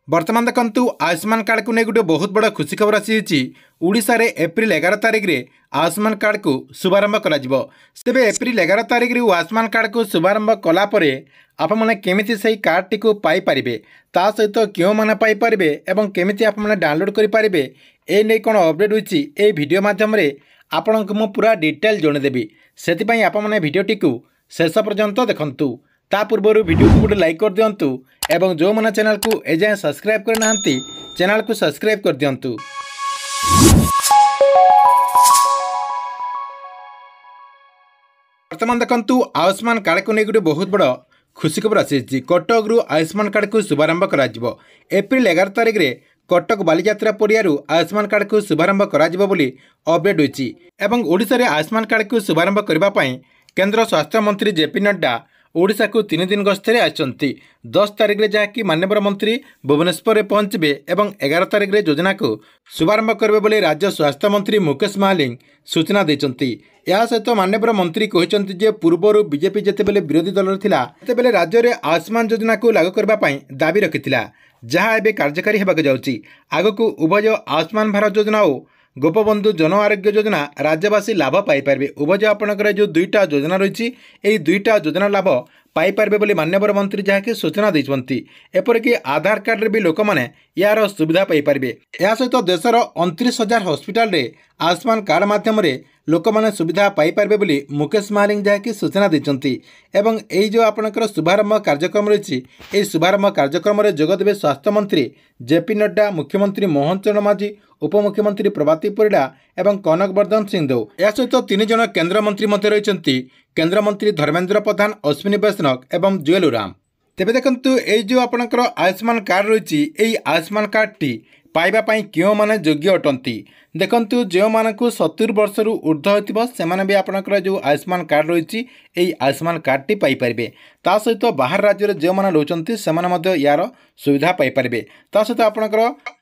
बर्तमान देखु आयुष्मान कार्ड को नहीं गोटे बहुत बड़ा खुशी खबर आसी ओडिशा रे एप्रिल 11 तारिख रे आयुष्मान कार्ड को शुभारंभ करा जिवो। तेबे एप्रिल 11 तारिख रे आयुष्मान कार्ड को शुभारंभ कला परे आप मैंने केमिति सही कार्ड टी को पाई परिबे ता सहित क्यों माने पाई परिबे एवं केमिति आप मैंने डाउनलोड करि परिबे ए नै कोन अपडेट होईची ए वीडियो माध्यम रे आपनक मु पूरा डिटेल जणे देबी। सेति पई आप मैंने वीडियो टी को शेष पर्यंत देखंतु। ता पूर्व वीडियो को गोटे लाइक कर दिंतु एवं जो मैंने चैनल को एजाएं सब्सक्राइब करना चैनल को सब्सक्राइब कर दिंतु। वर्तमान देखु आयुष्मान कार्ड को नहीं गोटे बहुत बड़ा खुशी खबर आसी कटक रु आयुष्मान कार्ड को शुभारंभ करा जिवो। एप्रिल 11 तारिख रे कटक बालीजात्रा पड़ियारू आयुष्मान कार्ड को शुभारंभ करा जिवो बोली अपडेट होईची एवं ओडिशा रे आयुष्मान कार्ड को शुभारंभ करबा पई केंद्र स्वास्थ्य मंत्री जेपी नड्डा ओडिशा को 3 दिन गस्तर आसछंती। 10 तारिख रे जहाँकि माननीय मंत्री भुवनेश्वर में पहुंचे एवं 11 तारिख रे योजना को शुभारंभ करेंगे बोली राज्य स्वास्थ्य मंत्री मुकेश महालिंग सूचना देछंती। या सहित माननीय मंत्री कहते जे पूर्वर बीजेपी जितेबेले विरोधी दल थिला तेबेले राज्य में आयुष्मान योजना को लागू करने दाबी रखिथिला जहाँ एबे कार्यकारी होबाक जाउची। आगकू उभय आयुष्मान भारत योजना और गोपबंधु जन आरोग्य योजना राज्यवासी लाभ पाइपर उभय आपणकर जो दुईटा योजना रही यही दुईटा योजना लाभ पाइपर बोली माननीय मंत्री जहाँकि सूचना देते। एपरिक आधार कार्ड रे भी लोक मैंने यार सुविधा पाइपर। यह सहित देशर 29,000 हस्पिटाल रे आयुष्मान कार्ड माध्यम लोक मैंने सुविधा पाइपर बोली मुकेश महालिंग जहाँकि सूचना देते। एवं यही जो आपणकर शुभारंभ कार्यक्रम रही यही शुभारंभ कार्यक्रम में जोगदेवे स्वास्थ्य मंत्री जेपी नड्डा, मुख्यमंत्री मोहन चरण माझी, उपमुख्यमंत्री प्रभाती परिडा एवं कनक वर्धन सिंहदेव। यह सहित 3 जन केन्द्र मंत्री मध्य रही केन्द्र मंत्री धर्मेन्द्र प्रधान, अश्विनी वैष्णव एवं जुएल ओराम। तेबे देखंतु एई जो आपणकर आयुष्मान कार्ड रही यही आयुष्मान कार्ड टी पाइबा पई क्यों माने योग्य अटंती। देखंतु जो मानकु 70 वर्ष रु ऊर्ध्व होतिबो सेमाने भी आपणकर जो आयुष्मान कार्ड रही यही आयुष्मान कार्ड टी पाई परिबे। ता सहित बाहर राज्य रे जो माने लोचंती सेमाने मध्य यार सुविधा पाई परिबे। ता सहित आपणकर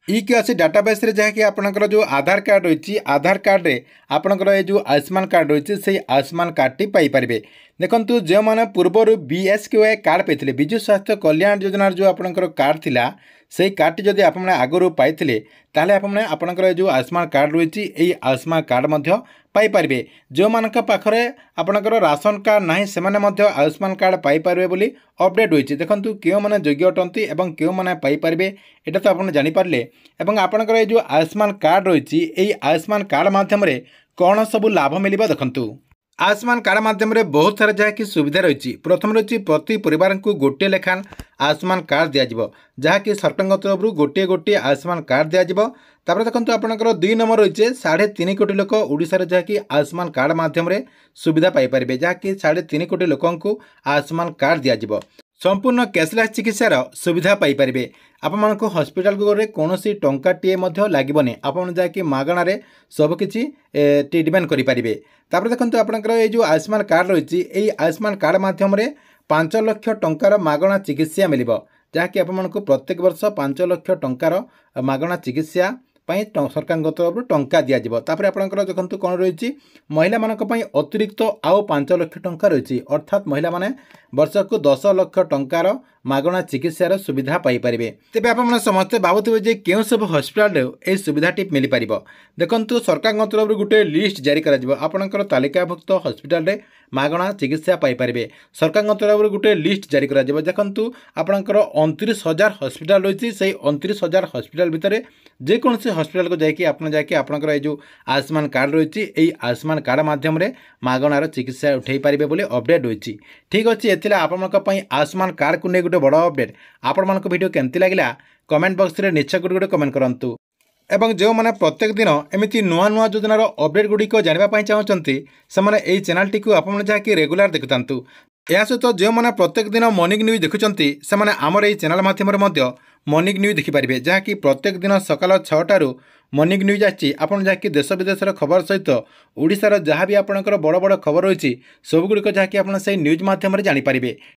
ई-केवाईसी डाटाबेस रे जहाँकि आपणकर जो आधार कार्ड रही आधार कार्ड रे आपणकर ये जो आयुष्मान कार्ड रही से आयुष्मान कार्ड टी पाई परिबे। देखंतु जो माने पूर्वर बीएसकेवाई कार्ड पाइथिले विजु स्वास्थ्य कल्याण योजना जो आपणकर कार्ड थिला से कार्ड जदि आप आगु पाइथिले ताले आपणकर जो आयुष्मान कार्ड रही यही आयुष्मान कार्ड मध्य पाई परिबे। जो मानक पाखरे आपणकर राशन कार्ड नाही सेमाने मध्य आयुष्मान कार्ड पाई परिबे बोली अपडेट होईची। देखंतु क्यों माने योग्य अटंती एवं क्यों माने पाई परिबे एटा तो आपण जानि पारले। एवं आपणकर ये जो आयुष्मान कार्ड रही यही आयुष्मान कार्ड माध्यम रे कौन सबू लाभ मिलिबा देखंतु। आयुष्मान कार्ड माध्यम रे बहुत सारा जहाँकि सुविधा रही। प्रथम रही प्रति परिवार को गोटे लेखान आयुष्मान कार्ड दिज्व जहाँकि सरकार तरफ गोटे गोटे आयुष्मान कार्ड दिज्व। तापर देखो आपंकर 2 नंबर रही 3.5 कोटी लोक ओडिशा जहाँकि आयुष्मान कार्ड माध्यम रे सुविधा पाइपर जहाँकि 3.5 कोटी लोक आयुष्मान कार्ड दिज्व। संपूर्ण कैशलेस चिकित्सार सुविधा पाइपर। आप हस्पिटाल को गले कौन टाटे लगे आप जहाँकि मागणारे सबकि ट्रिटमेंट करेंगे। तापर देखो आपंकर ये जो आयुष्मान कार्ड रही यही आयुष्मान कार्ड माध्यम 5 लाख टंकार मागणा चिकित्सा मिल जहाँकि आपको प्रत्येक वर्ष 5 लाख टंकार मागणा चिकित्सा सरकार तरफ टंका दिज्व। तापर आपंकर देखो कौन रही महिला मानक अतिरिक्त आउ 5 लाख टंका रही अर्थात महिला माने वर्ष को 10 लाख टंकार मागणा चिकित्सार सुविधा पाइपर। तेज आप समस्ते भावुवे जे क्यों सब हस्पिटाल ये सुविधाटी मिल पार। देखो सरकार तरफ गोटे लिस्ट जारी कर तालिकाभुक्त हस्पिटाल मागणा चिकित्सा पाइपर। सरकार तरफ गोटे लिस्ट जारी कर देखो आपंकर 29,000 हस्पिटाल रही से 29,000 हस्पिटाल भितर जेकोसी हस्पिटाल को जाकि आपंकर ये जो आयुष्मान कार्ड रही यही आयुष्मान कार्ड माध्यम मागणार चिकित्सा उठे पारे बोली अपडेट होती। ठीक अच्छे ये आयुष्मान कार्ड को नहीं गोटे बड़ अपडेट। आपण मान वीडियो केमती लगिला कमेंट बॉक्स रे निश्चय गोटे कमेंट करंतु। एवं जो मैंने प्रत्येक दिन एमती नुआ नुआ योजनार अपडेट गुड़िक जानापी चाहते से चैनल टी आपड़ जहाँकि रेगुलार देखुता। या सहित जो मैंने प्रत्येक दिन मॉर्निंग न्यूज देखुंटे से आमर ये चैनल माध्यम मॉर्निंग न्यूज देखिपारे जहाँकि प्रत्येक दिन सकाल 6टारू मॉर्निंग न्यूज आछि आपन जहाँकि देश विदेशर खबर सहित ओडिशार जहाँ भी आपणकर बड़ बड़ खबर रही सबुगुड़िक जहाँकि आप न्यूज माध्यम जानीपारे।